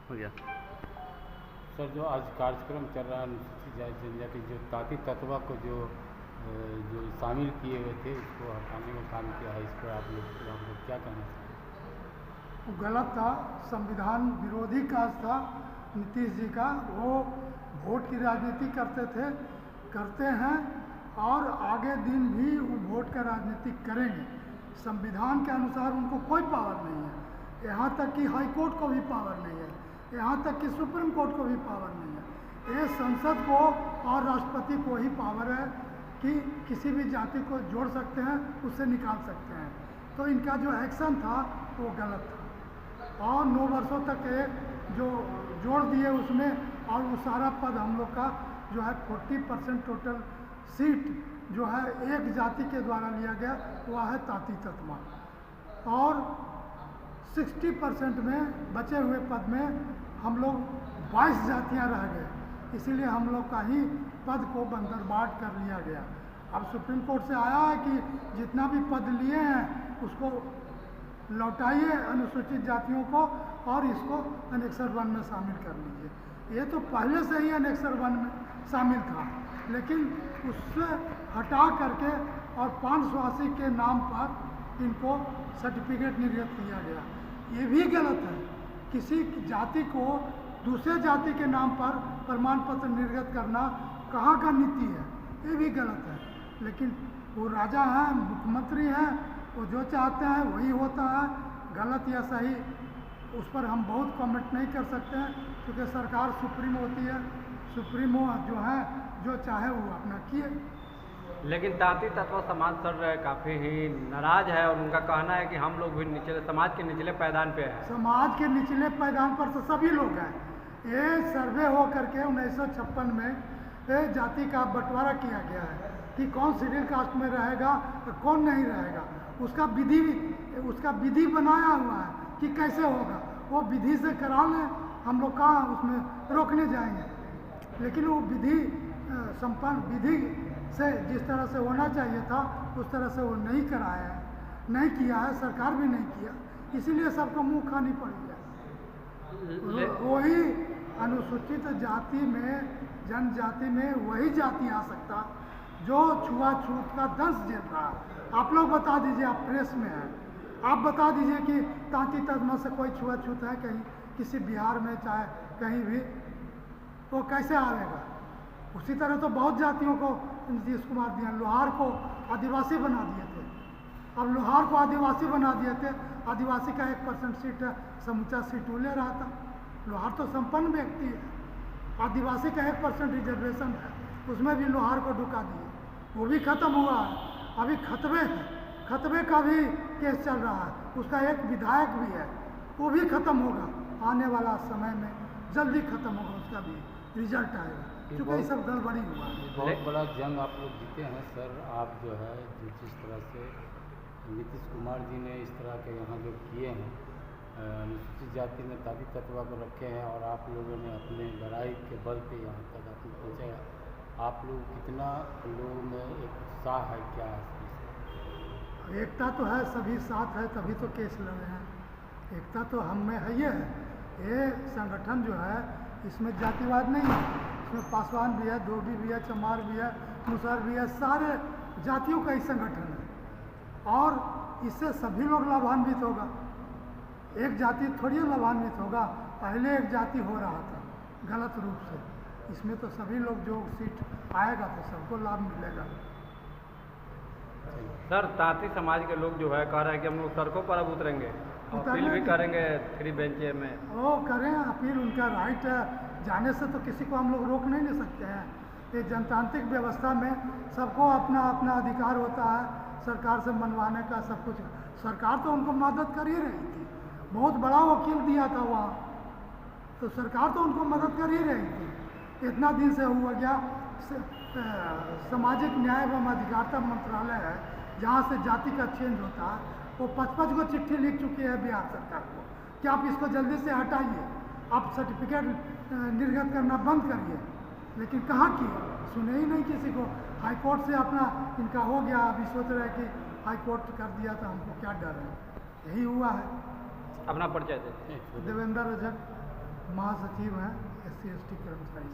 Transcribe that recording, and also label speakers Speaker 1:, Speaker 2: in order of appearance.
Speaker 1: हो गया।
Speaker 2: सर, जो आज कार्यक्रम चल रहा है अनुसूचित जाति जनजाति जो ताती तत्वा को जो शामिल किए हुए थे उसको हटाने का काम किया है, इस पर आप लोग क्या कहना चाहेंगे?
Speaker 3: वो गलत था, संविधान विरोधी काज था नीतीश जी का। वो वोट की राजनीति करते हैं और आगे दिन भी वो वोट का राजनीति करेंगे। संविधान के अनुसार उनको कोई पावर नहीं है, यहाँ तक कि हाई कोर्ट को भी पावर नहीं है, यहाँ तक कि सुप्रीम कोर्ट को भी पावर नहीं है। ये संसद को और राष्ट्रपति को ही पावर है कि किसी भी जाति को जोड़ सकते हैं, उससे निकाल सकते हैं। तो इनका जो एक्शन था वो गलत था और 9 वर्षों तक ये जो जोड़ दिए उसमें, और वो सारा पद हम लोग का जो है 40% टोटल सीट जो है एक जाति के द्वारा लिया गया, वह है ताती तत्वा। और 60% में बचे हुए पद में हम लोग 22 जातियाँ रह गए, इसीलिए हम लोग का ही पद को बंदरबाट कर लिया गया। अब सुप्रीम कोर्ट से आया है कि जितना भी पद लिए हैं उसको लौटाइए अनुसूचित जातियों को और इसको अनेक्सर 1 में शामिल कर लीजिए। ये तो पहले से ही अनेक्सर 1 में शामिल था, लेकिन उससे हटा करके और 580 के नाम पर इनको सर्टिफिकेट निर्गत किया गया। ये भी गलत है। किसी जाति को दूसरे जाति के नाम पर प्रमाण पत्र निर्गत करना कहाँ का नीति है, ये भी गलत है। लेकिन वो राजा हैं, मुख्यमंत्री हैं, वो जो चाहते हैं वही होता है। गलत या सही उस पर हम बहुत कमेंट नहीं कर सकते हैं, क्योंकि सरकार सुप्रीम होती है, सुप्रीमो जो है जो चाहे वो अपना किए।
Speaker 1: लेकिन ताती तत्व समाज सर काफ़ी ही नाराज है और उनका कहना है कि हम लोग भी निचले समाज के निचले पायदान पे हैं।
Speaker 3: समाज के निचले पायदान पर तो सभी लोग हैं। ये सर्वे हो करके 1956 में ये जाति का बंटवारा किया गया है कि कौन शेड्यूल कास्ट में रहेगा और कौन नहीं रहेगा। उसका विधि बनाया हुआ है कि कैसे होगा, वो विधि से करा लें, हम लोग कहाँ उसमें रोकने जाएंगे। लेकिन वो विधि से जिस तरह से होना चाहिए था उस तरह से वो नहीं कराया है, नहीं किया है, सरकार भी नहीं किया, इसीलिए सबको मुंह खानी पड़ी है। वही अनुसूचित जाति में, जनजाति में वही जाति आ सकता जो छुआछूत का दंश झेल रहा है। आप लोग बता दीजिए, आप प्रेस में हैं, आप बता दीजिए कि ताती तत्वा से कोई छुआछूत है कहीं, किसी बिहार में चाहे कहीं भी, तो कैसे आएगा? उसी तरह तो बहुत जातियों को नीतीश कुमार दिया। लोहार को आदिवासी बना दिए थे, अब लोहार को आदिवासी बना दिए थे। आदिवासी का 1% सीट समूचा सीट वो ले रहा था। लोहार तो संपन्न व्यक्ति है, आदिवासी का 1% रिजर्वेशन है, उसमें भी लोहार को ढुका दिए, वो भी खत्म हुआ है। अभी खतबे का भी केस चल रहा है, उसका एक विधायक भी है, वो भी खत्म होगा आने वाला समय में, जल्दी खत्म होगा, उसका भी रिजल्ट आएगा, क्योंकि ये सब गड़बड़ी हुआ है।
Speaker 2: बहुत बड़ा जंग आप लोग जीते हैं सर। आप जो है जिस तरह से नीतीश कुमार जी ने इस तरह के यहाँ जो किए हैं, अनुसूचित जाति में ताती तत्वा को रखे हैं और आप लोगों ने अपने लड़ाई के बल पे यहाँ तक आपने पहुँचाया। आप लोग कितना लोगों में एक उत्साह है, क्या है?
Speaker 3: एकता तो है, सभी साथ है तभी तो केस लड़े हैं। एकता तो हम में है, ये संगठन जो है इसमें जातिवाद नहीं है, इसमें पासवान भी है, धोबी भी है, चमार भी है, मुसहर भी है, सारे जातियों का ही संगठन है और इससे सभी लोग लाभान्वित होगा। एक जाति थोड़ी लाभान्वित होगा, पहले एक जाति हो रहा था गलत रूप से, इसमें तो सभी लोग जो सीट आएगा तो सबको लाभ मिलेगा।
Speaker 1: सर, ताती समाज के लोग जो है कह रहे हैं कि हम लोग सड़कों पर अब उतरेंगे, अपील भी करेंगे 3 बेंच में।
Speaker 3: वो करें अपील, उनका राइट है, जाने से तो किसी को हम लोग रोक नहीं ले सकते हैं। ये जनतांत्रिक व्यवस्था में सबको अपना अपना अधिकार होता है सरकार से मनवाने का, सब कुछ। सरकार तो उनको मदद कर ही रही थी, बहुत बड़ा वकील दिया था वहाँ, तो सरकार तो उनको मदद कर ही रही थी। इतना दिन से हुआ गया, सामाजिक न्याय एवं अधिकारिता मंत्रालय है जहाँ से जाति का चेंज होता है, वो 55 को चिट्ठी लिख चुकी है बिहार सरकार को कि आप इसको जल्दी से हटाइए, आप सर्टिफिकेट निर्गत करना बंद करिए, लेकिन कहाँ की, सुने ही नहीं किसी को। हाई कोर्ट से अपना इनका हो गया, अभी सोच रहे हैं कि हाई कोर्ट कर दिया तो हमको क्या डर है, यही हुआ है।
Speaker 1: अपना परिचय देते हैं।
Speaker 3: देवेंद्र रजक, महासचिव हैं SC ST कर्मचारी।